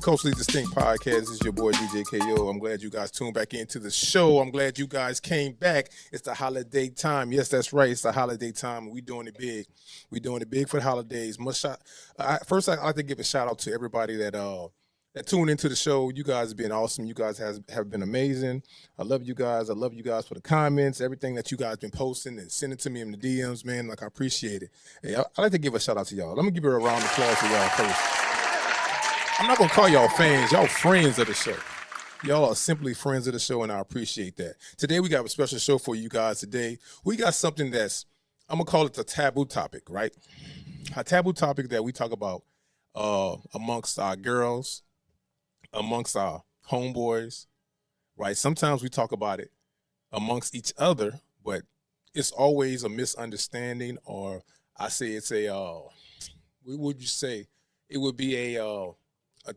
Culturally Distinct Podcast. This is your boy DJ KO. I'm glad you guys tuned back into the show. I'm glad you guys came back. It's the holiday time. Yes, that's right. It's the holiday time. We doing it big. We doing it big for the holidays. First, I'd like to give a shout out to everybody that tuned into the show. You guys have been awesome. You guys have been amazing. I love you guys. I love you guys for the comments, everything that you guys been posting and sending to me in the DMs, man. Like, I appreciate it. Hey, I'd like to give a shout out to y'all. Let me give a round of applause to y'all first. I'm not going to call y'all fans. Y'all friends of the show. Y'all are simply friends of the show, and I appreciate that. Today, we got a special show for you guys today. We got something that's, I'm going to call it the taboo topic, right? A taboo topic that we talk about amongst our girls, amongst our homeboys, right? Sometimes we talk about it amongst each other, but it's always a misunderstanding, or I say it's a, what would you say? It would be a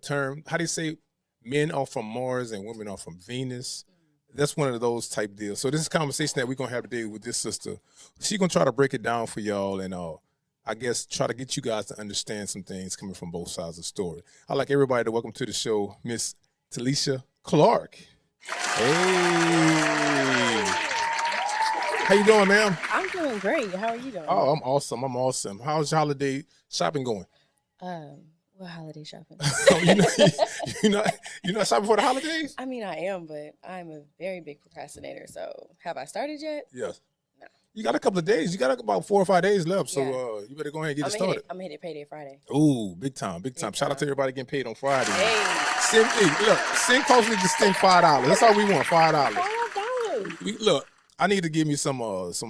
term, how do you say, men are from Mars and women are from Venus? That's one of those type deals. So this is a conversation that we're going to have today with this sister. She's going to try to break it down for y'all and I guess try to get you guys to understand some things coming from both sides of the story. I'd like everybody to welcome to the show, Miss Taylisha Clark. Hey. How you doing, ma'am? I'm doing great. How are you doing? Oh, I'm awesome. How's your holiday shopping going? What holiday shopping? you're not shopping for the holidays? I mean, I am, but I'm a very big procrastinator. So, have I started yet? Yes. No. You got a couple of days. You got about 4 or 5 days left. So, you better go ahead and get it started. I'm going to hit payday Friday. Ooh, big time. Shout out to everybody getting paid on Friday. Hey. Send Culturally Distinct $5. That's all we want, $5. $5. Look, I need to give me some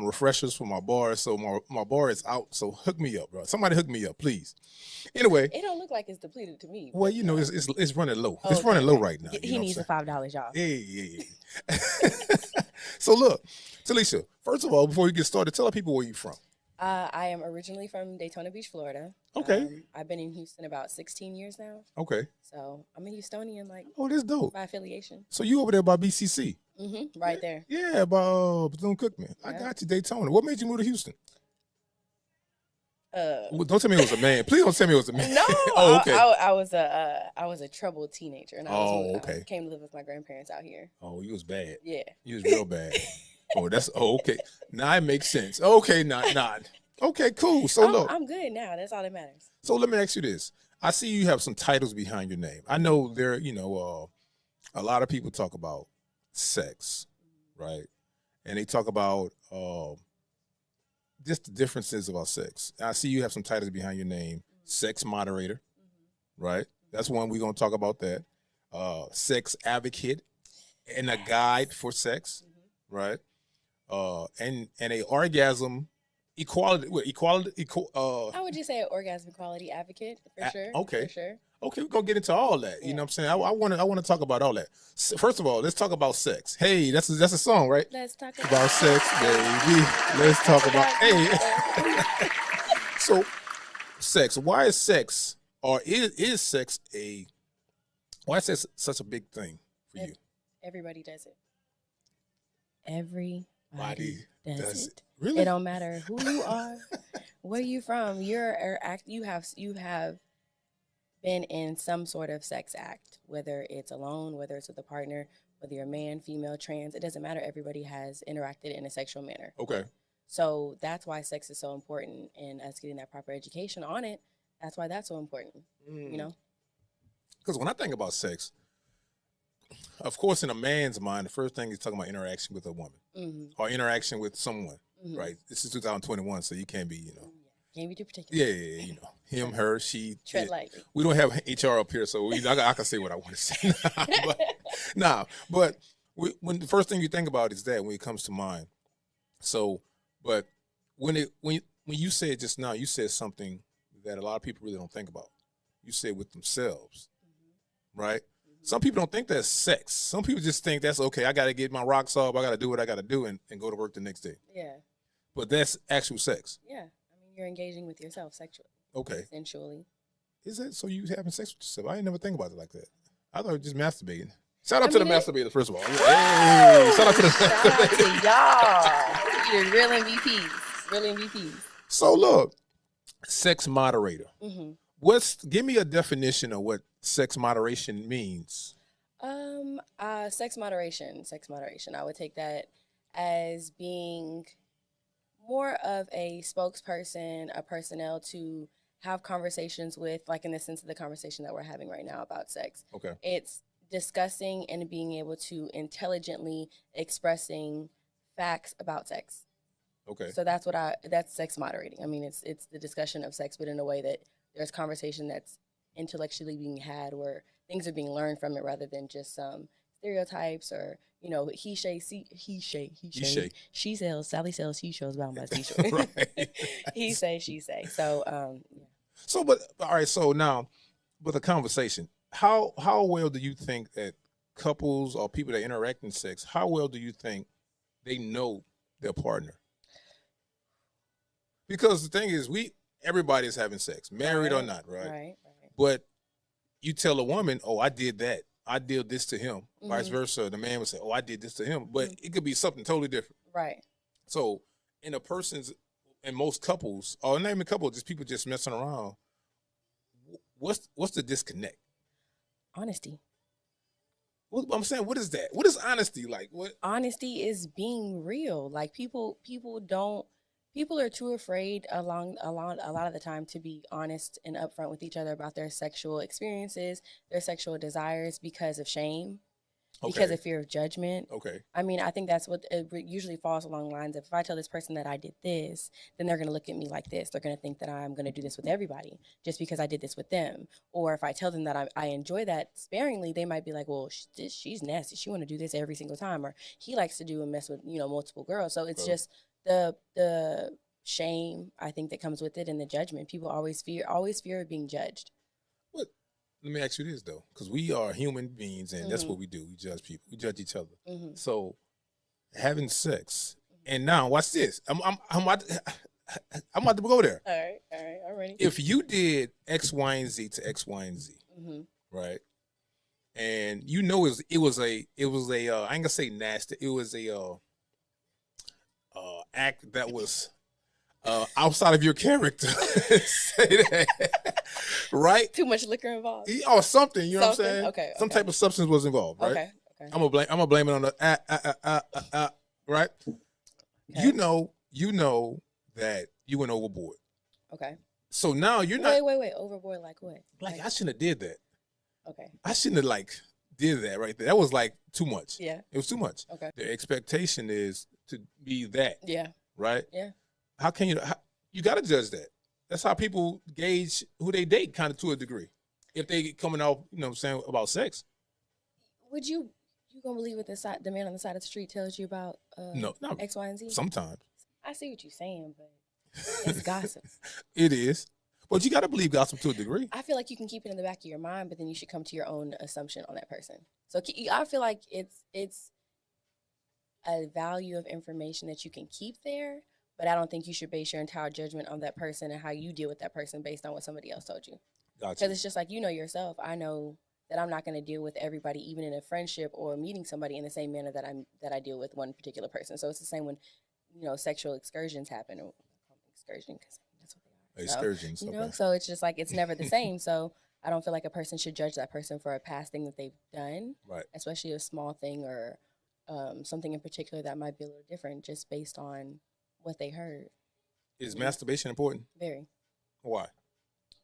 refreshers for my bar. So my bar is out. So hook me up, bro. Somebody hook me up, please. Anyway, it don't look like it's depleted to me. Well, you know, it's running low. It's running low right now. He needs the $5, y'all. Yeah. So look, Taylisha, first of all, before you get started, tell our people where you're from. I am originally from Daytona Beach, Florida. Okay. I've been in Houston about 16 years now. Okay. So I'm a Houstonian, like. Oh, that's dope. By affiliation. So you over there by BCC? Mm-hmm. Right there. Yeah, by Bethune-Cookman. Yeah. I got you, Daytona. What made you move to Houston? Well, don't tell me it was a man. Please don't tell me it was a man. No. Oh, okay. I was a troubled teenager, and I came to live with my grandparents out here. Oh, you was bad. Yeah. You was real bad. Okay. Now it makes sense. Okay, not. Okay, cool. So look, I'm good now. That's all that matters. So let me ask you this: I see you have some titles behind your name. I know there, a lot of people talk about sex, right? And they talk about just the differences about sex. I see you have some titles behind your name. Sex moderator, right? That's one we're going to talk about that. Sex advocate and a guide for sex, right? And a orgasm equality. How would you say an orgasm equality advocate for sure? Okay. For sure. Okay, we're gonna get into all that. You know what I'm saying? I want to talk about all that. First of all, let's talk about sex. Hey, that's a song, right? Let's talk about sex, baby. Let's talk about hey. So, sex. Why is sex, or is sex why is sex such a big thing for you? Everybody does it. Everybody does it. Really? It don't matter who you are, where you from. You have been in some sort of sex act, whether it's alone, whether it's with a partner, whether you're a man, female, trans, it doesn't matter. Everybody has interacted in a sexual manner. Okay. So that's why sex is so important, and us getting that proper education on it, that's why that's so important, you know? Because when I think about sex, of course, in a man's mind, the first thing is talking about interaction with a woman or interaction with someone, right? This is 2021, so you can't be, Can't be too particular. Yeah, him, her, she. Tread lightly. We don't have HR up here, so I can say what I want to say. But when the first thing you think about is that when it comes to mind. So, but when you said just now, you said something that a lot of people really don't think about. You say with themselves, right? Mm-hmm. Some people don't think that's sex. Some people just think that's okay. I got to get my rocks off. I got to do what I got to do and go to work the next day. Yeah. But that's actual sex. Yeah. I mean, you're engaging with yourself sexually. Okay. Sensually. Is that so you having sex with yourself? I didn't never think about it like that. I thought it was just masturbating. Shout out to the masturbators, first of all. Hey, shout out to the masturbators. Y'all. You're real MVPs. Real MVPs. So look, sex moderator. Mm-hmm. Give me a definition of what sex moderation means. Sex moderation. I would take that as being more of a spokesperson, a personnel to have conversations with, like in the sense of the conversation that we're having right now about sex. Okay. It's discussing and being able to intelligently expressing facts about sex. Okay. So that's sex moderating. I mean, it's the discussion of sex, but in a way that there's conversation that's intellectually being had, where things are being learned from it, rather than just some stereotypes or, you know, he say, she sells, Sally sells, he shows, bound by seashore. Right. He say, she say. So, yeah. So, but all right. So now, with a conversation, how well do you think that couples or people that interact in sex, how well do you think they know their partner? Because the thing is, everybody's having sex, married or not, right? Right. But you tell a woman, "Oh, I did that. I did this to him." Mm-hmm. Vice versa, the man would say, "Oh, I did this to him," but it could be something totally different. Right. So, in most couples, or not even couples, just people just messing around. What's the disconnect? Honesty. I'm saying, what is that? What is honesty like? What honesty is being real. Like people are too afraid a lot of the time to be honest and upfront with each other about their sexual experiences, their sexual desires, because of shame, because of fear of judgment. Okay. I mean, I think that's what it usually falls along the lines of, if I tell this person that I did this, then they're going to look at me like this. They're going to think that I'm going to do this with everybody just because I did this with them. Or if I tell them that I enjoy that sparingly, they might be like, well, she's nasty. She want to do this every single time. Or he likes to do and mess with, multiple girls. So it's just the shame, I think, that comes with it, and the judgment. People always fear of being judged. What? Let me ask you this though, because we are human beings, and that's what we do. We judge people. We judge each other. Mm-hmm. So, having sex, and now watch this. I'm about to go there. All right, I'm ready. If you did X, Y, and Z to X, Y, and Z, right, and it was a I ain't gonna say nasty. It was a act that was outside of your character. Say that. Right? Too much liquor involved. Or something, you know what I'm saying? Okay. Some type of substance was involved, right? Okay. I'm gonna blame it on the right? Okay. You know that you went overboard. Okay. So now you're not Wait, overboard like what? Like I shouldn't have did that. Okay. I shouldn't have did that right there. That was too much. Yeah. It was too much. Okay. The expectation is to be that. Yeah. Right? Yeah. How can you got to judge that? That's how people gauge who they date, kind of, to a degree. If they coming out, about sex. Would you gonna believe what the man on the side of the street tells you about no, X, Y, and Z? Sometimes. I see what you're saying, but it's gossip. It is. But you got to believe gossip to a degree. I feel like you can keep it in the back of your mind, but then you should come to your own assumption on that person. So I feel like it's a value of information that you can keep there, but I don't think you should base your entire judgment on that person and how you deal with that person based on what somebody else told you. Gotcha. Because it's just like, yourself. I know that I'm not going to deal with everybody, even in a friendship or meeting somebody, in the same manner that I deal with one particular person. So it's the same when, sexual excursions happen. Or excursion, because that's what they are. Excursions. So, okay. So it's just like, it's never the same. So I don't feel like a person should judge that person for a past thing that they've done, right? Especially a small thing or something in particular that might be a little different just based on what they heard. Is masturbation important? Very. Why?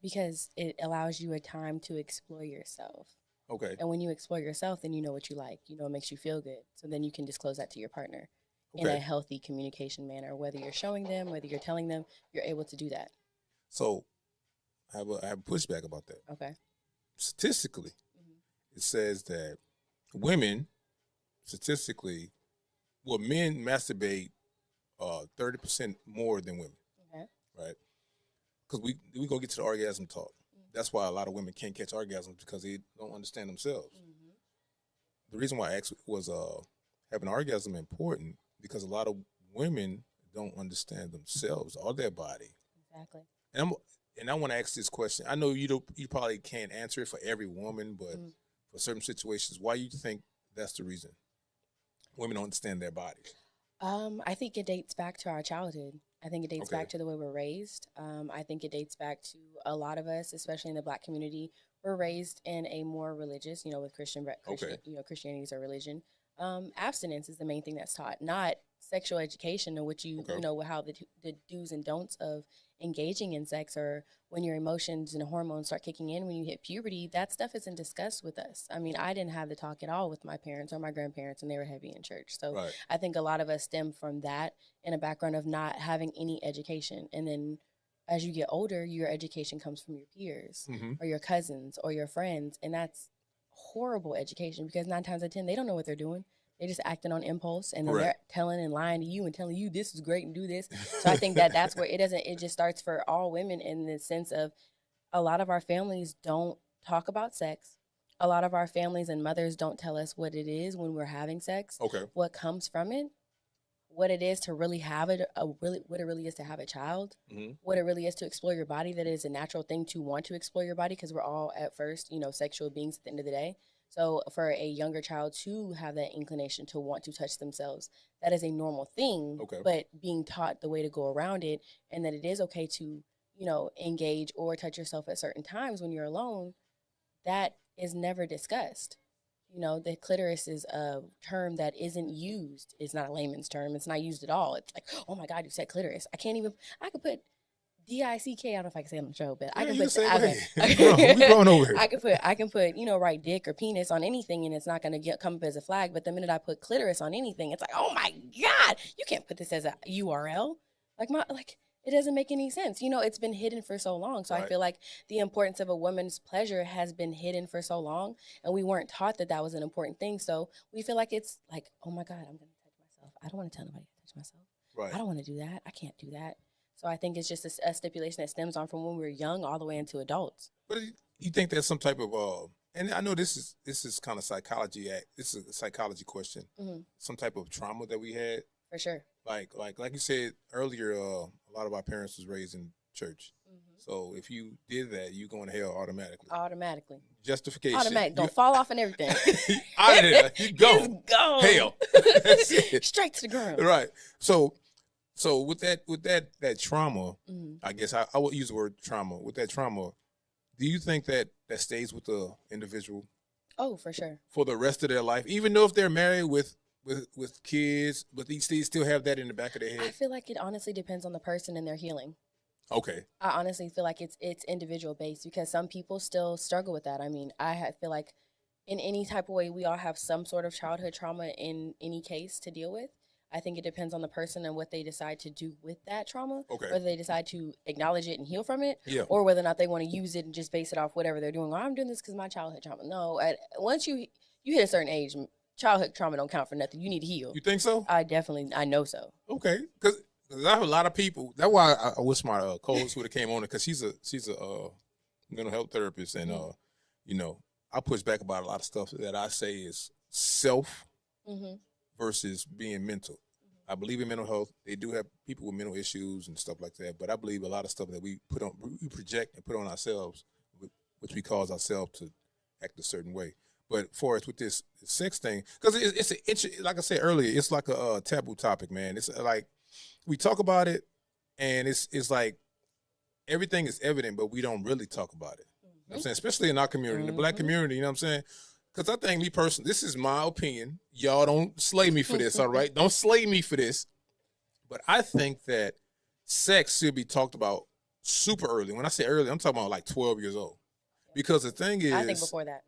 Because it allows you a time to explore yourself. Okay. And when you explore yourself, then you know what you like. It makes you feel good. So then you can disclose that to your partner in a healthy communication manner. Whether you're showing them, whether you're telling them, you're able to do that. So I have a pushback about that. Okay. Statistically, it says that women, men masturbate 30% more than women. Okay. Right. because we gonna get to the orgasm talk. That's why a lot of women can't catch orgasms because they don't understand themselves. Mm-hmm. The reason why I asked was having an orgasm important because a lot of women don't understand themselves or their body. Exactly. And I want to ask this question. I know you probably can't answer it for every woman, but for certain situations, why you think that's the reason? Women don't understand their bodies. I think it dates back to our childhood. I think it dates back to the way we're raised. I think it dates back to a lot of us, especially in the Black community. We're raised in a more religious, with Christianity is a religion. Abstinence is the main thing that's taught, not sexual education, or what how the do's and don'ts of engaging in sex, or when your emotions and hormones start kicking in when you hit puberty. That stuff isn't discussed with us. I mean, I didn't have the talk at all with my parents or my grandparents, and they were heavy in church. So I think a lot of us stem from that, in a background of not having any education. And then as you get older, your education comes from your peers or your cousins or your friends, and that's horrible education, because 9 times out of 10 they don't know what they're doing. They're just acting on impulse, and then they're telling and lying to you and telling you this is great and do this. So I think that's where it just starts for all women, in the sense of a lot of our families don't talk about sex. A lot of our families and mothers don't tell us what it is when we're having sex, what comes from it, what it is to really have it, what it really is to have a child, what it really is to explore your body, that it is a natural thing to want to explore your body, because we're all at first, sexual beings at the end of the day. So for a younger child to have that inclination to want to touch themselves, that is a normal thing, but being taught the way to go around it, and that it is okay to, engage or touch yourself at certain times when you're alone, that is never discussed. The clitoris is a term that isn't used. It's not a layman's term. It's not used at all. It's like, oh my God, you said clitoris. I could put DICK. I don't know if I can say it on the show, but I can put. We growing over here. I can put, write dick or penis on anything, and it's not going to come up as a flag. But the minute I put clitoris on anything, it's like, oh my God, you can't put this as a URL. It doesn't make any sense. It's been hidden for so long. So I feel like the importance of a woman's pleasure has been hidden for so long, and we weren't taught that was an important thing. So we feel like it's like, oh my God, I'm going to touch myself. I don't want to tell nobody to touch myself. Right. I don't want to do that. I can't do that. So I think it's just a stipulation that stems on from when we were young all the way into adults. But you think there's some type of and I know this is kind of psychology. This is a psychology question. Some type of trauma that we had. For sure. Like you said earlier, a lot of our parents was raised in church. So if you did that, you going to hell automatically. Automatically. Justification. Automatic. Don't fall off and everything. Out of there. You go. Just go. Hell. Straight to the ground. Right. So with that trauma, I guess I would use the word trauma. With that trauma, do you think that stays with the individual? Oh, for sure. For the rest of their life, even though if they're married with kids, but they still have that in the back of their head? I feel like it honestly depends on the person and their healing. Okay. I honestly feel like it's individual based, because some people still struggle with that. I mean, feel like in any type of way, we all have some sort of childhood trauma in any case to deal with. I think it depends on the person and what they decide to do with that trauma. Okay. Whether they decide to acknowledge it and heal from it, or whether or not they want to use it and just base it off whatever they're doing. Oh, I'm doing this because my childhood trauma. No, once you hit a certain age, childhood trauma don't count for nothing. You need to heal. You think so? I know so. Okay, because I have a lot of people. That's why I wish my co-host would have came on it, because she's a mental health therapist, and I push back about a lot of stuff that I say is self versus being mental. I believe in mental health. They do have people with mental issues and stuff like that, but I believe a lot of stuff that we project and put on ourselves, which we cause ourselves to act a certain way. But for us with this sex thing, because it's like I said earlier, it's like a taboo topic, man. It's like we talk about it, and it's like everything is evident, but we don't really talk about it. You know what I'm saying? Especially in our community, the Black community, you know what I'm saying? Because I think, me personally, this is my opinion. Y'all don't slay me for this, all right? Don't slay me for this. But I think that sex should be talked about super early. When I say early, I'm talking about like 12 years old. Because the thing is, I think before that.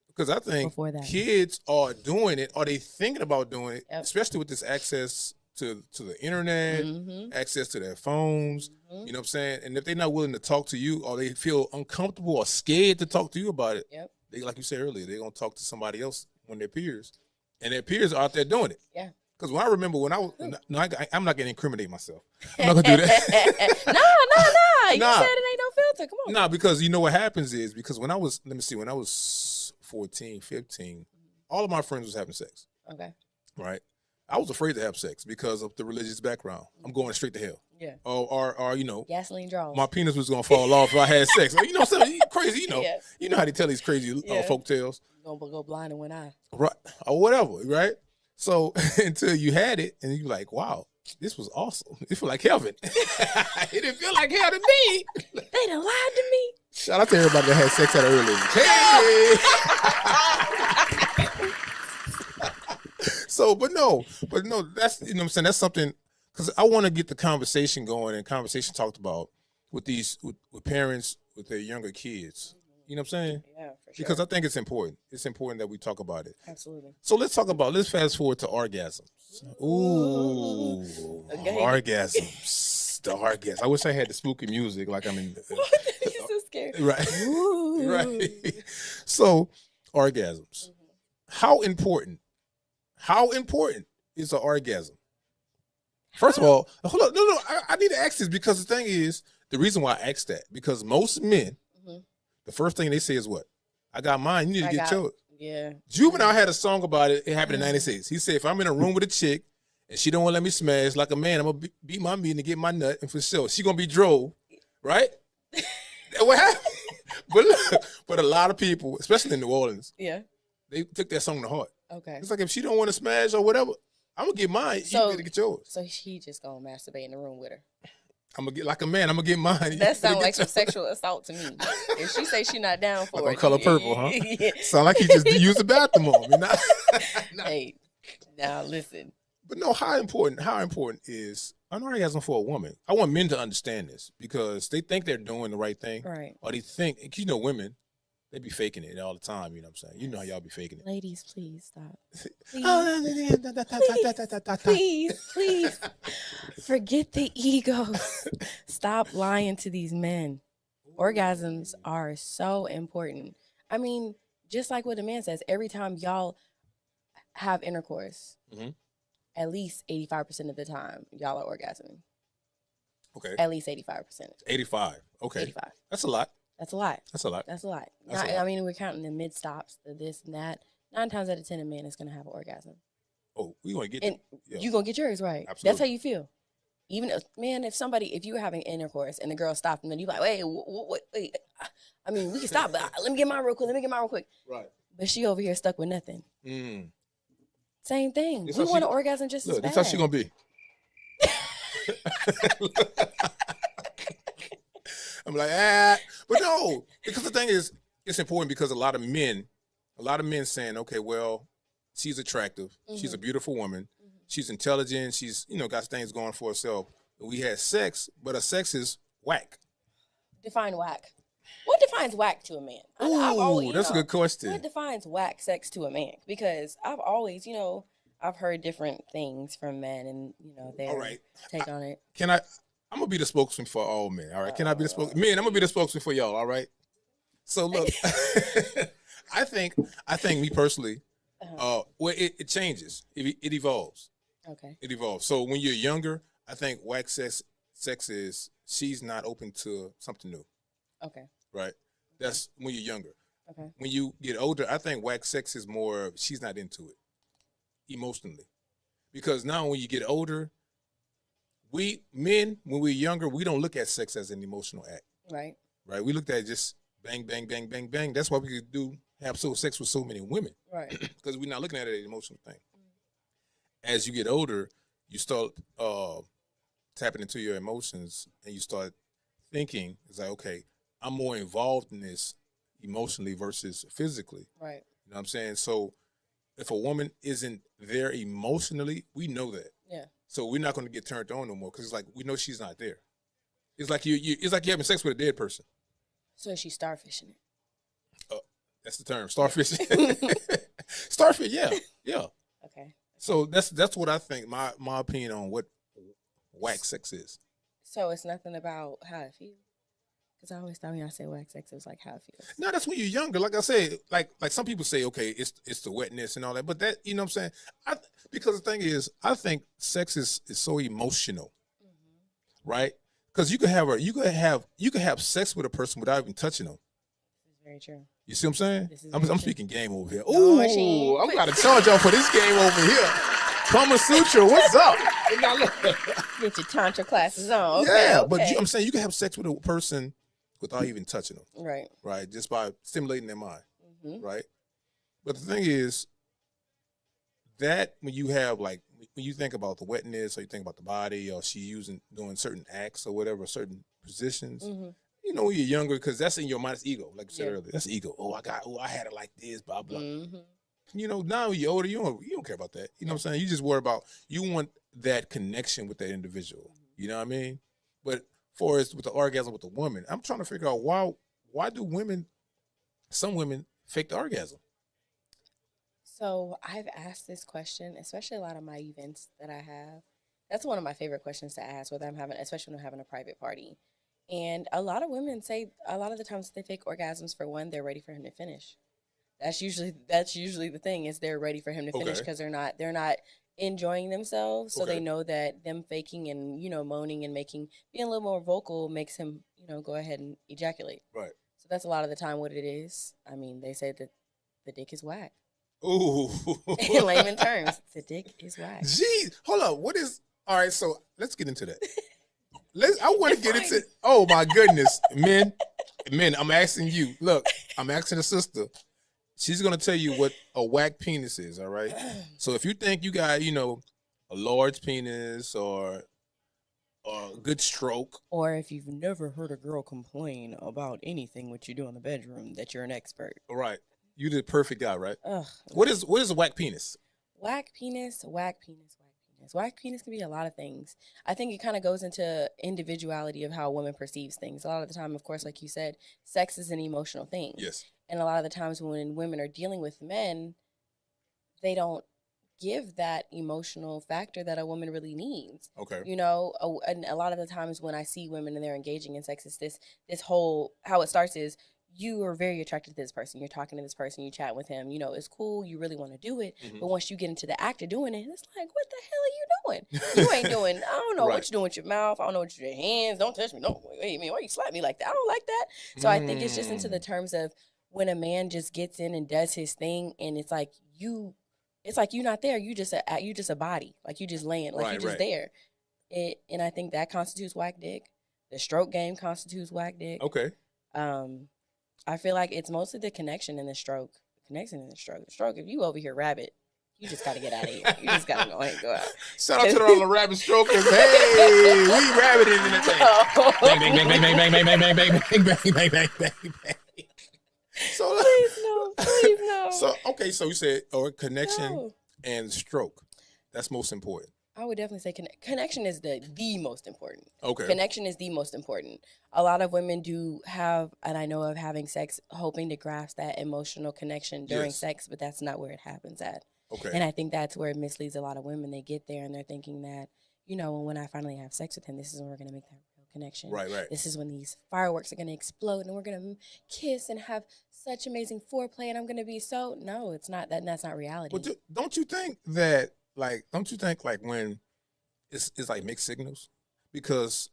Because I think kids are doing it, or they thinking about doing it, especially with this access to the internet, access to their phones, you know what I'm saying? And if they're not willing to talk to you, or they feel uncomfortable or scared to talk to you about it, they, like you said earlier, they're going to talk to somebody else, one of their peers. And their peers are out there doing it. Yeah. Because when I remember when I was, I'm not going to incriminate myself. I'm not going to do that. No. You said it ain't no filter. Come on. Nah, because you know what happens is because when I was 14, 15, all of my friends was having sex. Okay. Right. I was afraid to have sex because of the religious background. I'm going straight to hell. Yeah. Or you know, gasoline draws. my penis was gonna fall off if I had sex. You know, something crazy. You know, you know how they tell these crazy folk tales. You're gonna go blind in one eye. Right. Or whatever. Right. So until you had it, and you're like, wow, this was awesome. It felt like heaven. It didn't feel like hell to me. They done lied to me. Shout out to everybody that had sex at an early age. So, but no, that's, you know what I'm saying? That's something, because I want to get the conversation going and conversation talked about with with parents, with their younger kids. You know what I'm saying? Yeah, for sure. Because I think it's important. It's important that we talk about it. Absolutely. So let's fast forward to orgasms. Ooh, orgasms. The orgasm. I wish I had the spooky music like I'm in. You're so scared. Right. Right. So, orgasms. How important is an orgasm? First of all, hold on. No. I need to ask this because the thing is, the reason why I asked that, because most men, the first thing they say is what? I got mine. You need to get yours. Yeah. Juvenile had a song about it. It happened in '96. He said, if I'm in a room with a chick and she don't want to let me smash like a man, I'm going to beat my meat and get my nut. And for sure, she going to be drove. Right? What happened? But look, but a lot of people, especially in New Orleans, they took that song to heart. Okay. It's like, if she don't want to smash or whatever, I'm going to get mine. You better get yours. So he just going to masturbate in the room with her. I'm going to get like a man. I'm going to get mine. That sounds like some sexual assault to me. If she say she not down for like it. Color Purple, huh? Sound like he just used the bathroom on me. Hey, now listen. But no, how important is an orgasm for a woman? I want men to understand this because they think they're doing the right thing. Right. Or they think, you know, women, they be faking it all the time, you know what I'm saying? You know how y'all be faking it. Ladies, please stop. Please. Forget the ego. Stop lying to these men. Orgasms are so important. I mean, just like what the man says, every time y'all have intercourse, at least 85% of the time, y'all are orgasming. Okay. At least 85%. 85. Okay. 85. That's a lot. That's a lot. That's a lot. That's a lot. I mean, we're counting the mid stops, the this and that. 9 times out of 10, a man is going to have an orgasm. Oh, we going to get and you're going to get yours, right? Absolutely. That's how you feel. Even if, man, if you were having intercourse and the girl stopped and then you're like, wait, wait. I mean, we can stop, but let me get mine real quick. Right. But she over here stuck with nothing. Same thing. We want an orgasm just as bad. That's how she going to be. I'm like, but no, because the thing is, it's important because a lot of men saying, okay, well, she's attractive, she's a beautiful woman, she's intelligent, she's, you know, got things going for herself. We had sex, but her sex is whack. Define whack. What defines whack to a man? Ooh, that's a good question. What defines whack sex to a man? Because I've always, you know, I've heard different things from men and, you know, their take on it. I'm going to be the spokesman for all men, all right? Can I be the spokesman? Men, I'm going to be the spokesman for y'all, all right? So, look, I think me personally, well, it changes. It evolves. Okay. It evolves. So, when you're younger, I think whack sex is she's not open to something new. Okay. Right? That's when you're younger. Okay. When you get older, I think whack sex is more, she's not into it emotionally. Because now when you get older, we men, when we're younger, we don't look at sex as an emotional act. Right. Right. We looked at it just bang, bang, bang, bang, bang. That's why we could have sex with so many women. Right. Because we're not looking at it as an emotional thing. As you get older, you start tapping into your emotions and you start thinking, it's like, okay, I'm more involved in this emotionally versus physically. Right. You know what I'm saying? So if a woman isn't there emotionally, we know that. Yeah. So we're not going to get turned on no more because it's like we know she's not there. It's like it's like you're having sex with a dead person. So she's starfishing it. That's the term, starfishing. Starfish, yeah. Okay. So that's what I think. My opinion on what whack sex is. So it's nothing about how it feels. Because I always thought when I say whack sex, it was like how it feels. No, that's when you're younger. Like I said, like some people say, okay, it's the wetness and all that. But that, you know what I'm saying? Because the thing is, I think sex is so emotional, right? Because you could have sex with a person without even touching them. This is very true. You see what I'm saying? This is I'm very true. speaking game over here. No, Ooh, machine. I'm about to charge y'all for this game over here. Kama Sutra, what's up? Get your tantra classes on. Okay, Yeah, okay. but I'm saying you can have sex with a person without even touching them, right. right? Just by stimulating their mind, Mm-hmm. right? But the thing is that when you have like when you think about the wetness or you think about the body or she doing certain acts or whatever, certain positions, Mm-hmm. you know, when you're younger, because that's in your mind, it's ego, like you said Yeah. earlier. That's ego. I had it like this, blah blah. Mm-hmm. You know, now when you're older, you don't care about that. You know what I'm saying? You just worry about you want that connection with that individual. You know what I mean? But for as with the orgasm with the woman, I'm trying to figure out why do some women fake the orgasm? So I've asked this question, especially a lot of my events that I have. That's one of my favorite questions to ask, especially when I'm having a private party. And a lot of women say a lot of the times they fake orgasms for one, they're ready for him to finish. That's usually the thing is they're ready for him to finish Okay. because they're not enjoying themselves. So Okay. they know that them faking and moaning and being a little more vocal makes him go ahead and ejaculate. Right. So that's a lot of the time what it is. I mean, they say that the dick is whack. Ooh. In layman terms, the dick is whack. Jeez, hold up. All right, so let's get into that. I want to get Define into. Oh my goodness, men. I'm asking you. Look, I'm asking the sister. She's gonna tell you what a whack penis is. All right. So if you think you got, a large penis or a good stroke, Or if you've never heard a girl complain about anything what you do in the bedroom, that you're an expert. all right, you the perfect guy, right? Ugh. What is a whack penis? Whack penis, whack penis, whack penis. Whack penis can be a lot of things. I think it kind of goes into individuality of how a woman perceives things. A lot of the time, of course, like you said, sex is an emotional thing. Yes. And a lot of the times when women are dealing with men, they don't give that emotional factor that a woman really needs. Okay. And a lot of the times when I see women and they're engaging in sex, it's this whole, how it starts is, you are very attracted to this person. You're talking to this person. You chat with him. It's cool. You really want to do it. Mhm. But once you get into the act of doing it, it's like, what the hell are you doing? You ain't doing, I don't know Right. what you're doing with your mouth. I don't know what you're doing with your hands. Don't touch me. No, wait, man, why you slap me like that? I don't like that. So I think it's just into the terms of when a man just gets in and does his thing and it's like you're not there. You just a body. Like you just laying, like Right, you just right. there. And I think that constitutes whack dick. The stroke game constitutes whack dick. Okay. I feel like it's mostly the connection in the stroke. The connection in the stroke. The stroke, if you over here rabbit, you just got to get out of here. You just got to go ahead and go out. Shout out to all the rabbit strokers. Hey, we rabbiting in the thing. No. Bang, bang, bang, bang, bang, bang, bang, bang, bang, bang, bang, bang, bang, bang, bang. So, Please no. Please no. So you said connection No. and stroke. That's most important. I would definitely say connection is the most important. Okay. Connection is the most important. A lot of women do have, and I know of having sex, hoping to grasp that emotional connection during Yes. sex, but that's not where it happens at. Okay. And I think that's where it misleads a lot of women. They get there and they're thinking that, when I finally have sex with him, this is when we're going to make that real connection. Right, right. This is when these fireworks are going to explode and we're going to kiss and have such amazing foreplay and I'm going to be so, no, it's not that. That's not reality. But don't you think when it's like mixed signals? Because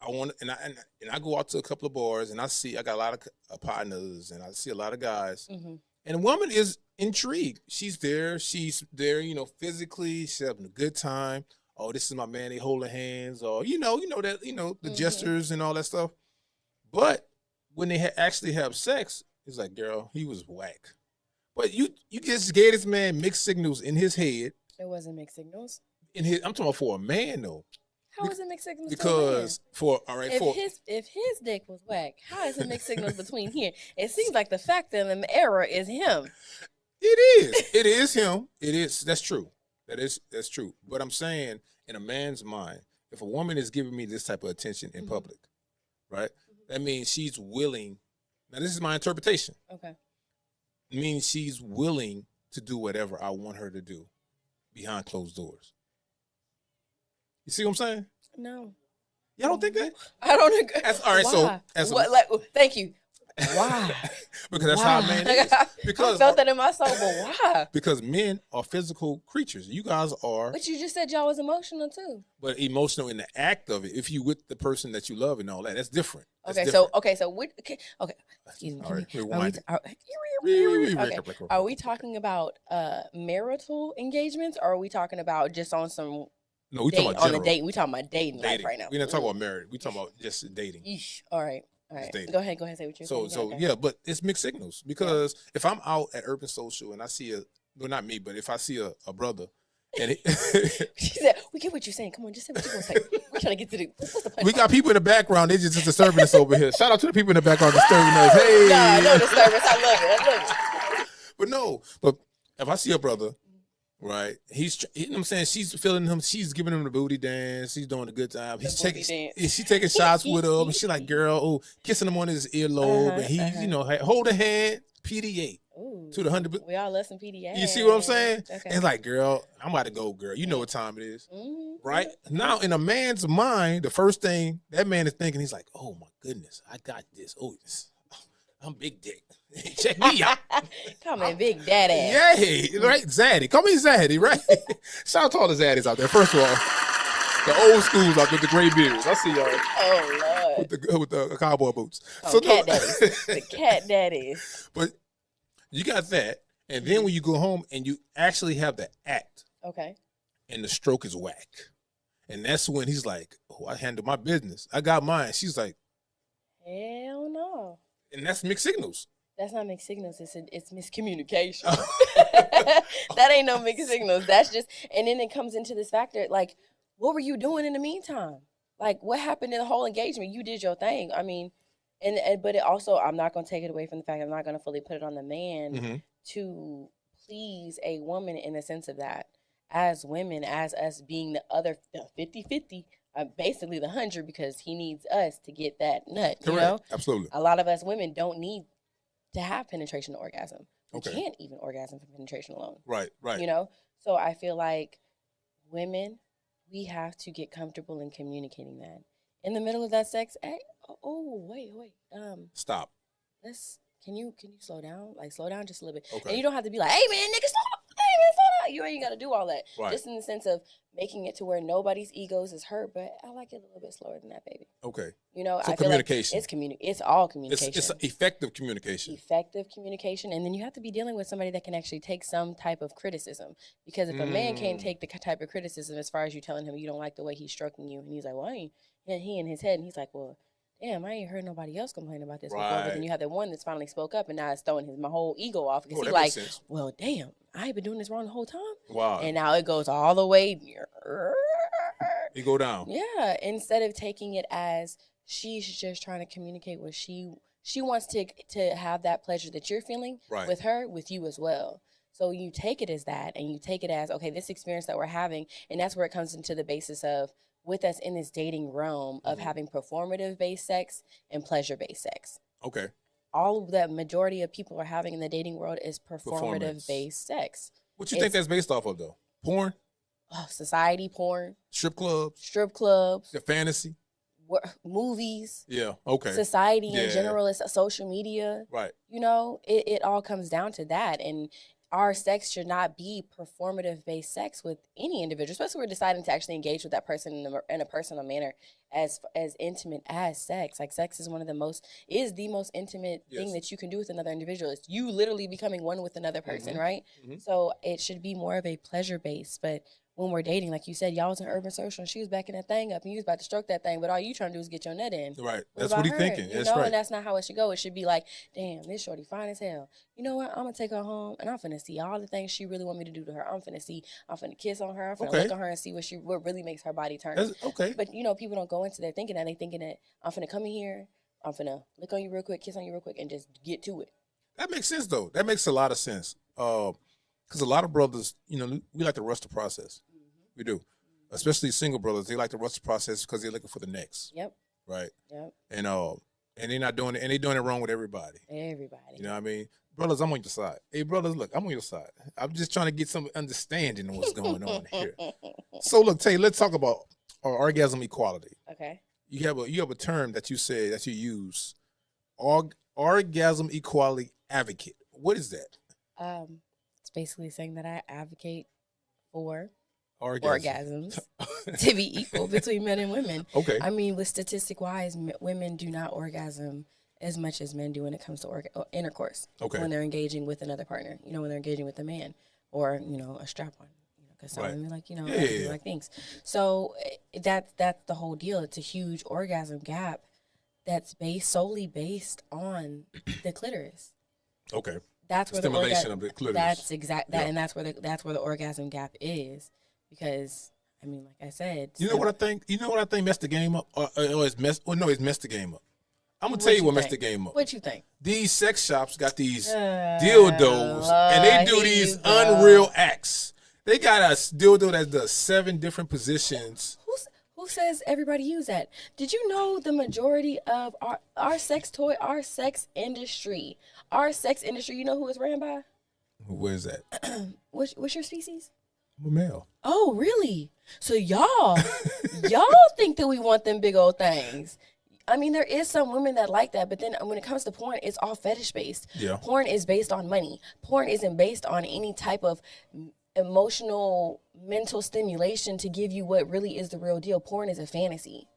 I go out to a couple of bars and I got a lot of partners and I see a lot of guys. Mm-hmm. And a woman is intrigued. She's there, physically, she's having a good time. Oh, this is my man, they holding hands, or the Mm-hmm. gestures and all that stuff. But when they actually have sex, it's like, girl, he was whack. But you just gave this man mixed signals in his head. It wasn't mixed signals. I'm talking about for a man though. How is it mixed signals? Because if his dick was whack, how is it mixed signals between here? It seems like the fact of the error is him. It is him. It is. That's true. That's true. But I'm saying, in a man's mind, if a woman is giving me this type of attention in Mm-hmm. public, right? That means she's willing. Now, this is my interpretation. Okay. It means she's willing to do whatever I want her to do behind closed doors. You see what I'm saying? No. Y'all don't think that? I don't agree. All right. Why? So, thank you. Why? Because that's how a man is. I felt that in my soul, but why? Because men are physical creatures. You guys are. But you just said y'all was emotional too. But emotional in the act of it. If you with the person that you love and all that, that's different. That's okay, different. so excuse me. All right, Are we talking about marital engagements, or are we talking about just on some? No, we talking about general. On a date. We talking about dating life right now. We're not talking about marriage. We talking about just dating. Yeesh. All right. Go ahead. Say what you're saying. So yeah, but it's mixed signals because if I'm out at Urban Social and I see not me, but if I see a brother, and she said, "We get what you're saying. Come on, just say what you're gonna say. We're trying to get to what's the plan?" We got people in the background. They just disturbing us over here. Shout out to the people in the background disturbing us. Hey, no disturbance. I love it. But if I see a brother. Right, you know what I'm saying? She's feeling him. She's giving him the booty dance. She's doing a good time. She's taking shots with him. And she like, girl, kissing him on his earlobe, and he, hold a hand, PDA. Ooh, to the 100. We all love some PDA. You see what I'm saying? Okay. And it's like, girl, I'm about to go, girl. You know what time it is, right? Now, in a man's mind, the first thing that man is thinking, he's like, oh my goodness, I got this. Oh, I'm big dick. Check me out. Call me Big Daddy. Yay, right? Zaddy. Call me Zaddy, right? Shout out to all the Zaddies out there. First of all, the old schools out there, the gray beards. I see y'all. Oh, Lord. With the cowboy boots. Oh, cat daddies. The cat daddies. But you got that. And then when you go home and you actually have the act. Okay. And the stroke is whack. And that's when he's like, oh, I handle my business. I got mine. She's like, hell no. And that's mixed signals. That's not mixed signals. It's miscommunication. That ain't no mixed signals. That's just, and then it comes into this factor, like, what were you doing in the meantime? Like, what happened in the whole engagement? You did your thing. I mean, but it also, I'm not going to take it away from the fact I'm not going to fully put it on the man to please a woman in the sense of that. As women, as us being the other 50-50, basically the 100, because he needs us to get that nut. Correct. You know? Absolutely. A lot of us women don't need to have penetration or orgasm. We Okay. can't even orgasm from penetration alone. Right. You know? So I feel like women, we have to get comfortable in communicating that. In the middle of that sex, hey, wait. Stop. Can you slow down? Like, slow down just a little bit. Okay. And you don't have to be like, hey, man, nigga, stop. Hey, man, slow down. You ain't got to do all that. Right. Just in the sense of making it to where nobody's egos is hurt, but I like it a little bit slower than that, baby. Okay. You know, so I feel communication. like it's all communication. It's effective communication. Effective communication. And then you have to be dealing with somebody that can actually take some type of criticism. Because if a man can't take the type of criticism as far as you telling him you don't like the way he's stroking you, and he's like, well, he in his head, and he's like, well, damn, I ain't heard nobody else complain about this before. But then you have that one that's finally spoke up, and now it's throwing my whole ego off. Because he's like, well, damn, I ain't been doing this wrong the whole time. Wow. And now it goes all the way. You go down. Yeah. Instead of taking it as she's just trying to communicate what she wants to have that pleasure that you're feeling with her, with you as well. So you take it as that, and you take it as, okay, this experience that we're having, and that's where it comes into the basis of, with us in this dating realm of having performative-based sex and pleasure-based sex. Okay. All of that majority of people are having in the dating world is performative-based sex. What you think that's based off of, though? Porn? Society porn. Strip clubs? The fantasy? Movies. Yeah, okay. Society in general, is social media. Right. You know, it all comes down to that. And our sex should not be performative-based sex with any individual, especially when we're deciding to actually engage with that person in a personal manner as intimate as sex. Like, sex is the most intimate thing that you can do with another individual. It's you literally becoming one with another person, right? So it should be more of a pleasure-based, but when we're dating, like you said, y'all was in Urban Social and she was backing that thing up and you was about to stroke that thing, but all you trying to do is get your nut in. Right. That's what he's thinking. You know, and that's not how it should go. It should be like, damn, this shorty fine as hell. You know what? I'm going to take her home and I'm finna see all the things she really want me to do to her. I'm finna kiss on her. I'm finna look at her and see what really makes her body turn. Okay. But, you know, people don't go into their thinking that. They thinking that I'm finna come in here, I'm finna lick on you real quick, kiss on you real quick, and just get to it. That makes sense, though. That makes a lot of sense. Because a lot of brothers, you know, we like to rush the process. We do. Especially single brothers, they like to rush the process because they're looking for the next. Yep. Right. Yep. And they're not doing it, and they're doing it wrong with everybody. Everybody. You know what I mean? Brothers, I'm on your side. Hey, brothers, look, I'm on your side. I'm just trying to get some understanding of what's going on here. So, look, Tay, let's talk about orgasm equality. Okay. You have a term that you say that you use, orgasm equality advocate. What is that? It's basically saying that I advocate for Orgasm. orgasms to be equal between men and women. Okay. I mean, with statistic wise, women do not orgasm as much as men do when it comes to intercourse. Okay. When they're engaging with another partner, when they're engaging with a man or, a strap on, because some women like, like things. So that's the whole deal. It's a huge orgasm gap that's solely based on the clitoris. Okay. That's where stimulation of the clitoris. That's and that's where the orgasm gap is. Because, I mean, like I said. You know what I think? Messed the game up? It's messed the game up. I'm going to tell you what messed the game up. What you think? These sex shops got these dildos, and they do these unreal acts. They got a dildo that does 7 different positions. Who says everybody use that? Did you know the majority of our sex industry, you know who it's ran by? Where is that? What's your species? I'm a male. Oh, really? So y'all think that we want them big old things. I mean, there is some women that like that, but then when it comes to porn, it's all fetish based. Yeah. Porn is based on money. Porn isn't based on any type of emotional, mental stimulation to give you what really is the real deal. Porn is a fantasy.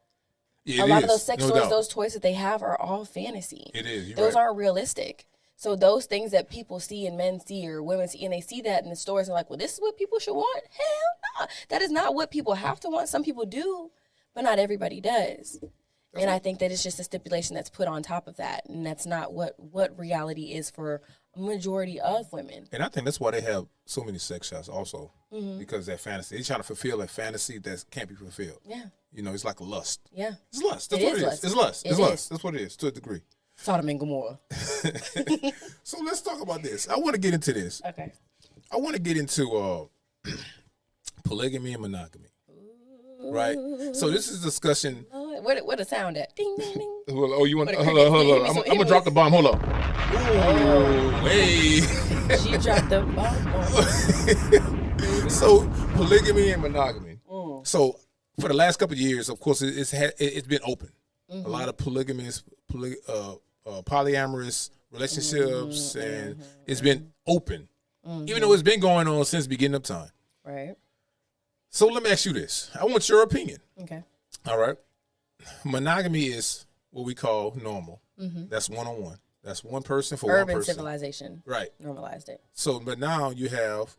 A lot of those sex toys, those toys that they have are all fantasy. It is. Those aren't realistic. So those things that people see and men see or women see, and they see that in the stores and like, well, this is what people should want? Hell no. That is not what people have to want. Some people do, but not everybody does. And I think that it's just a stipulation that's put on top of that. And that's not what reality is for a majority of women. And I think that's why they have so many sex shops also. Mm-hmm. Because that fantasy. They're trying to fulfill a fantasy that can't be fulfilled. Yeah. It's like a lust. Yeah. It's lust. That's what it is. It's lust. It's lust. That's what it is to a degree. Sodom and Gomorrah. So let's talk about this. I want to get into this. Okay. I want to get into polygamy and monogamy. Right? So this is a discussion. What a sound at? Ding, ding, ding. Oh, you want to? Hold on. I'm going to drop the bomb. Hold on. Ooh, hey. She dropped the bomb. So polygamy and monogamy. So for the last couple of years, of course, it's been open. Mm-hmm. A lot of polyamorous relationships, and it's been open, even though it's been going on since the beginning of time. Right. So let me ask you this. I want your opinion. Okay. All right. Monogamy is what we call normal. Mm-hmm. That's one-on-one. That's one person for one person. Urban civilization. Right. Normalized it. So, but now you have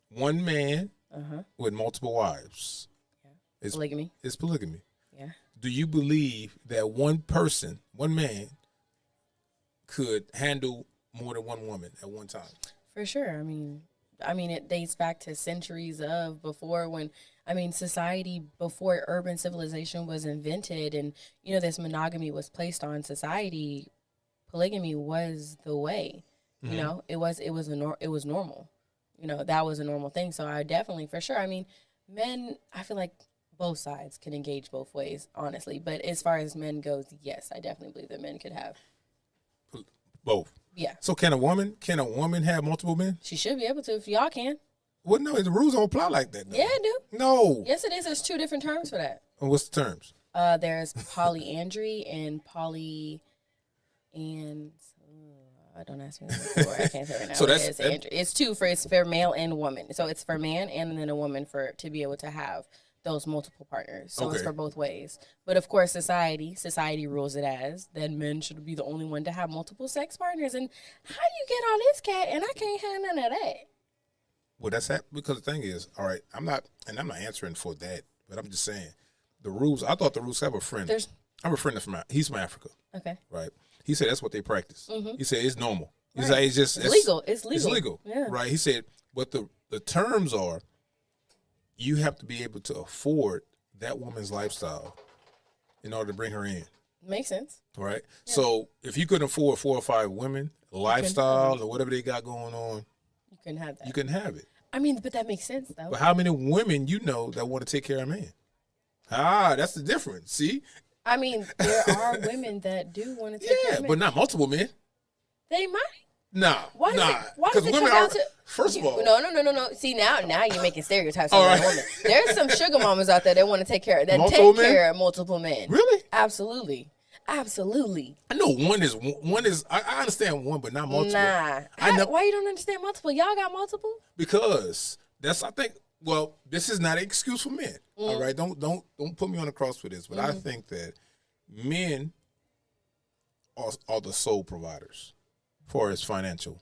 one man with multiple wives. Yeah. Polygamy. It's polygamy. Yeah. Do you believe that one man, could handle more than one woman at one time? For sure. I mean, it dates back to centuries of before society before urban civilization was invented and, this monogamy was placed on society. Polygamy was the way, Mm-hmm. it was normal, that was a normal thing. So I definitely, for sure. I mean, men, I feel like both sides can engage both ways, honestly. But as far as men goes, yes, I definitely believe that men could have both. Yeah. So can a woman have multiple men? She should be able to if y'all can. Well, no, the rules don't apply like that. No. Yeah, it do. No. Yes, it is. There's 2 different terms for that. And what's the terms? There's polyandry and don't ask me that before. I can't say right now. So it's for male and woman. So it's for man and then a woman to be able to have those multiple partners. So it's for both ways. But of course, society rules it as that men should be the only one to have multiple sex partners. And how you get all this cat and I can't have none of that? Well, that's that because the thing is, all right, I'm not answering for that, but I'm just saying the rules. I thought the rules. I have a friend. I'm a friend he's from Africa. Okay. Right. He said that's what they practice. Mm-hmm. He said it's normal. He right. said it's legal. It's legal. Yeah. Right. He said, but the terms are, you have to be able to afford that woman's lifestyle in order to bring her in. Makes sense. Right. Yeah. So if you couldn't afford 4 or 5 women, lifestyle or whatever they got going on, you couldn't have that. You couldn't have it. I mean, but that makes sense though. But how many women that want to take care of a man? That's the difference. See. I mean, there are women that do want to take care of men. But not multiple men. They might. Nah. Why does it women come down to? First of all, no. See now you're making stereotypes on women. There's some sugar mamas out there that want to take care of multiple multiple men. Really? Absolutely. Absolutely. I know one is. I understand one, but not multiple. Nah. Why you don't understand multiple? Y'all got multiple? Because that's I think. Well, this is not an excuse for men. All right, don't put me on the cross for this. But I think that men are the sole providers, for as financial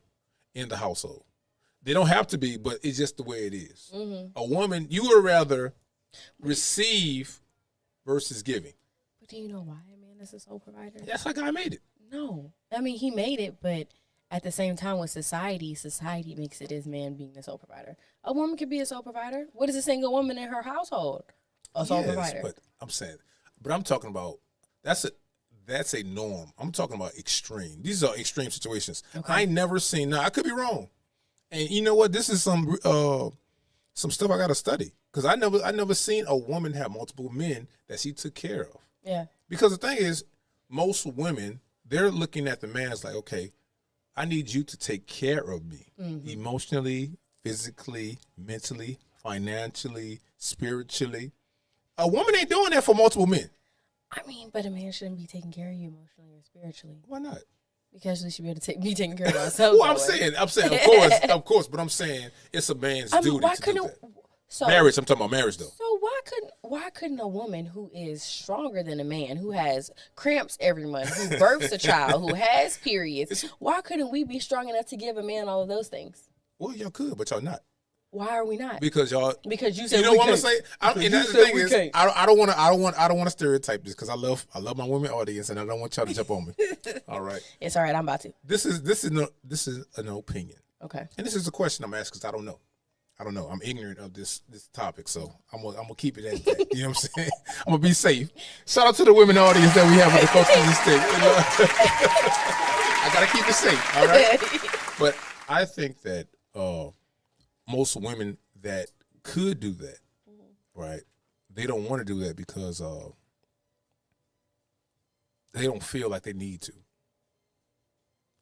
in the household. They don't have to be, but it's just the way it is. A woman, you would rather receive versus giving. But do you know why a man is a sole provider? That's how God made it. No. I mean, he made it, but at the same time with society makes it as man being the sole provider. A woman could be a sole provider. What is a single woman in her household? A sole provider. But I'm talking about that's a norm. I'm talking about extreme. These are extreme situations. Okay. I ain't never seen. Now I could be wrong, and you know what? This is some stuff I got to study because I never seen a woman have multiple men that she took care of. Yeah. Because the thing is, most women they're looking at the man as like, okay, I need you to take care of me emotionally, physically, mentally, financially, spiritually. A woman ain't doing that for multiple men. I mean, but a man shouldn't be taking care of you emotionally or spiritually. Why not? Because we should be able to be taking care of ourselves. Well, I'm saying, of course, but I'm saying it's a man's duty to do that. Marriage, I'm talking about marriage, though. So why couldn't a woman who is stronger than a man, who has cramps every month, who births a child, who has periods, why couldn't we be strong enough to give a man all of those things? Well, y'all could, but y'all not. Why are we not? Because y'all. Because you said you know we what can't. I'm gonna say. And that's the thing is, I don't want to stereotype this because I love my women audience and I don't want y'all to jump on me. All right. It's all right. I'm about to. This is an opinion. Okay. And this is a question I'm asking because I don't know. I'm ignorant of this topic, so I'm gonna keep it at that. You know what I'm saying? I'm gonna be safe. Shout out to the women audience that we have at the coast of the state. You know? I gotta keep it safe. All right. But I think that most women that could do that, right? They don't want to do that because they don't feel like they need to.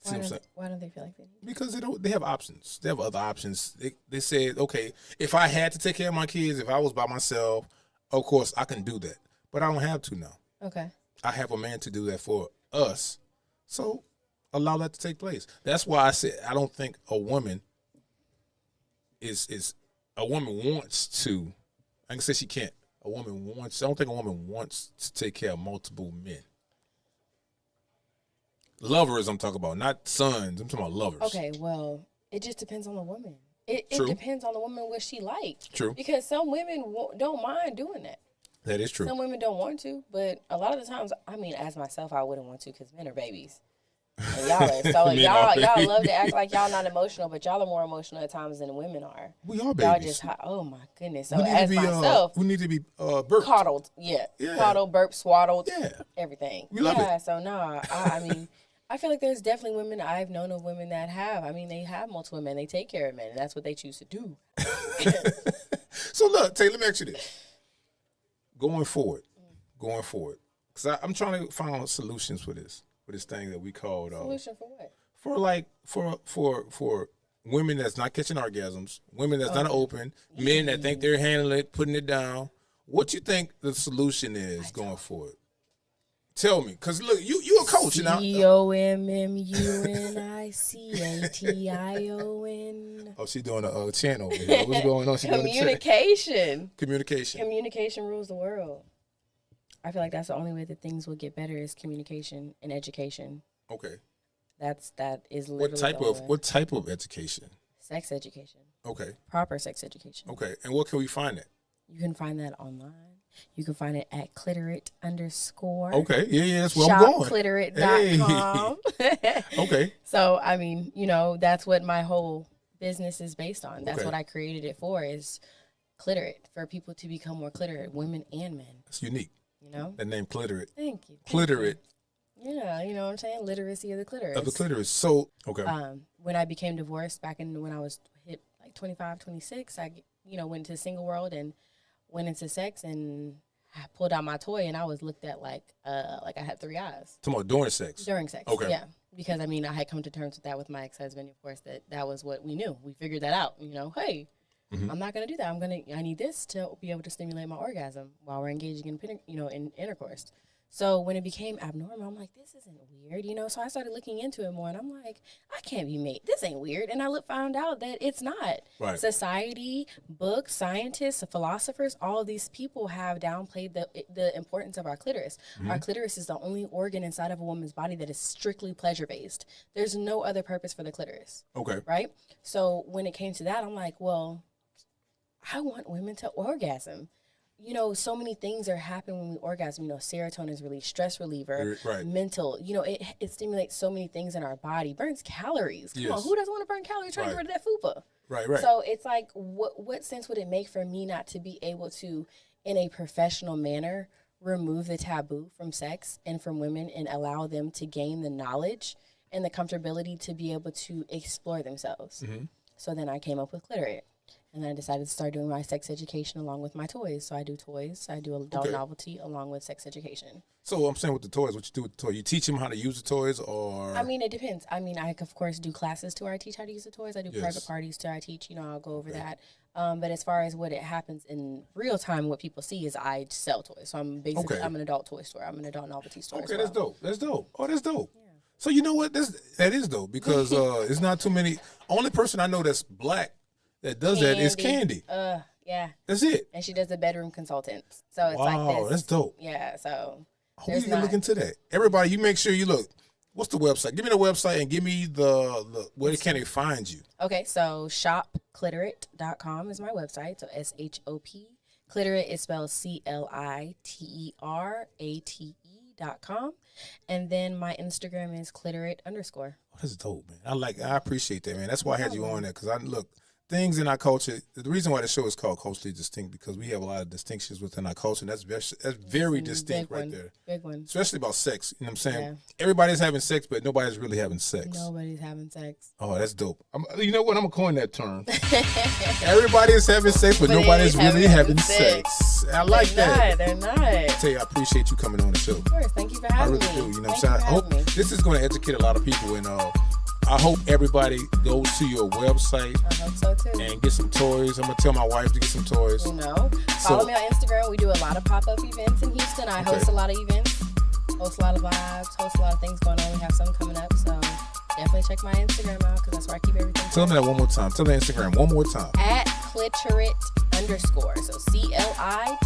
Why don't they feel like they need to? Because they have options. They have other options. They said, okay, if I had to take care of my kids, if I was by myself, of course I can do that. But I don't have to now. Okay. I have a man to do that for us. So allow that to take place. That's why I said I don't think a woman is a woman wants to. I can say she can't. I don't think a woman wants to take care of multiple men. Lovers, I'm talking about, not sons. I'm talking about lovers. Okay, well, it just depends on the woman. It depends on the woman what she likes. True. Because some women don't mind doing that. That is true. Some women don't want to, but a lot of the times, I mean, as myself, I wouldn't want to because men are babies. And y'all are so y'all love to act like y'all not emotional, but y'all are more emotional at times than women are. We are babies. Y'all just oh my goodness. So as myself, we need to be burped. Coddled, yeah. Coddled, burped, swaddled, everything. We love it. So I mean, I feel like there's definitely women I've known of women that have. I mean, they have multiple men. They take care of men, and that's what they choose to do. So look, Tay, let me ask you this: going forward, because I'm trying to find solutions for this thing that we called solution for what? For women that's not catching orgasms, women that's not open, men that think they're handling it, putting it down. What you think the solution is going forward? Tell me, because look, you a coach, you know. COMMUNICATION. Oh, she's doing a chant over here. What's going on? Communication. Communication rules the world. I feel like that's the only way that things will get better is communication and education. Okay. That is literally what type of education? Sex education. Okay. Proper sex education. Okay. And what can we find that? You can find that online. You can find it at cliterate_. Okay. Yeah, that's where I'm going. Shopcliterate.com. Hey. Okay. So, I mean, that's what my whole business is based on. That's what I created it for is cliterate, for people to become more cliterate, women and men. It's unique. That name cliterate. Thank you. Cliterate. Yeah, you know what I'm saying? Literacy of the clitoris. Of the clitoris. So, okay. When I became divorced when I was hit like 25, 26, I, went into the single world and went into sex and I pulled out my toy and I was looked at like I had three eyes. Talking about during sex? During sex, okay. Yeah. Because, I mean, I had come to terms with that with my ex-husband. Of course, that was what we knew. We figured that out, hey. Mm-hmm. I'm not going to do that. I need this to be able to stimulate my orgasm while we're engaging in intercourse. So when it became abnormal, I'm like, this isn't weird, you know? So I started looking into it more, and I'm like, I can't be made. This ain't weird. And found out that it's not. Right. Society, books, scientists, philosophers, all of these people have downplayed the importance of our clitoris. Our clitoris is the only organ inside of a woman's body that is strictly pleasure-based. There's no other purpose for the clitoris. Okay. Right? So when it came to that, I'm like, well, I want women to orgasm. You know, so many things are happening when we orgasm. You know, serotonin is released, stress reliever, right. mental. You know, it stimulates so many things in our body, burns calories. Come on, Yes. who doesn't want to burn calories trying to get rid of that fupa? Right. So it's like, what sense would it make for me not to be able to, in a professional manner, remove the taboo from sex and from women and allow them to gain the knowledge and the comfortability to be able to explore themselves? So then I came up with cliterate. And then I decided to start doing my sex education along with my toys. So I do toys, I do adult novelty along with sex education. So I'm saying with the toys, what you do with the toy? You teach them how to use the toys, or? I mean, it depends. I mean, I of course do classes to where I teach how to use the toys. I do private parties to where I teach. You know, I'll go over that. But as far as what it happens in real time, what people see is I sell toys. So I'm basically I'm an adult toy store. I'm an adult novelty store. Okay, that's dope. That's dope. Oh, that's dope. Yeah. So you know what? That is dope because it's not too many. Only person I know that's black that does that is Candy. Yeah. That's it. And she does the bedroom consultants. So it's like this. Wow, that's dope. Yeah, so I hope you can look into that. Everybody, you make sure you look. What's the website? Give me the website and give me the where can they find you? Okay, so shopcliterate.com is my website. So SHOP. Cliterate is spelled CLITERATE.com. And then my Instagram is cliterate_. Oh, that's dope, man. I appreciate that, man. That's why I had you on there, because things in our culture. The reason why the show is called Culturally Distinct, because we have a lot of distinctions within our culture, and that's very distinct right there. Big one. Especially about sex. You know what I'm saying? Yeah. Everybody's having sex, but nobody's really having sex. Nobody's having sex. Oh, that's dope. You know what? I'm going to coin that term. Everybody's having sex, but nobody's really having sex. I like that. They're not. I tell you, I appreciate you coming on the show. Of course. Thank you for having me. I really do. You know what I'm saying? I hope this is going to educate a lot of people, and I hope everybody goes to your website. I hope so too. And get some toys. I'm gonna tell my wife to get some toys. You know, follow me on Instagram. We do a lot of pop-up events in Houston. I host a lot of events, host a lot of vibes, host a lot of things going on. We have some coming up, so definitely check my Instagram out because that's where I keep everything. Tell me that one more time. Tell the Instagram one more time. @ cliterate_. So CLITERATE_.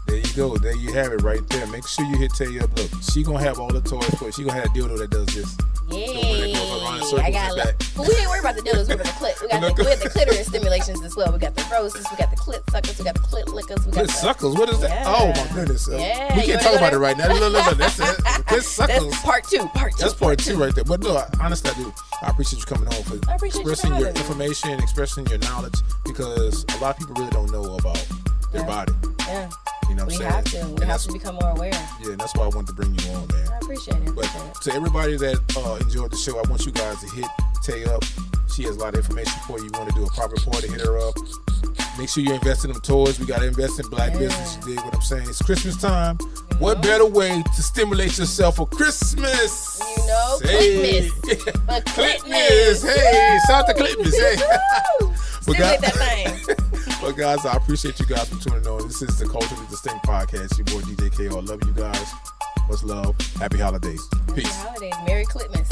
There you go. There you have it right there. Make sure you hit Tay up. Look, she gonna have all the toys for you. She gonna have a dildo that does this. Yeah, I got but we ain't worried about the dildos. We got the clit. We have the clitoris stimulations as well. We got the roses. We got the clit suckers. We got the clit lickers. Clit suckers? What is that? Yeah. Oh my goodness. Yeah. We can't talk about it right now. Look, that's it. Clit suckers. That's part two. That's part two right there. But no, honestly, I appreciate you coming on for expressing your information, expressing your knowledge, because a lot of people really don't know about their body. Yeah. You know what I'm saying? We have to become more aware. Yeah, and that's why I wanted to bring you on, man. I appreciate it. But to everybody that enjoyed the show, I want you guys to hit Tay up. She has a lot of information for you. You want to do a private party, hit her up. Make sure you invest in them toys. We got to invest in black business. You dig what I'm saying? It's Christmas time. What better way to stimulate yourself for Christmas? You know, Clitmas. Clitmas. Hey, shout out to Clitmas. Hey. Stimulate that thing. But guys, I appreciate you guys for tuning on. This is the Culturally Distinct Podcast. Your boy DJ KO. I love you guys. Much love. Happy holidays. Peace. Happy holidays. Merry Clitmas.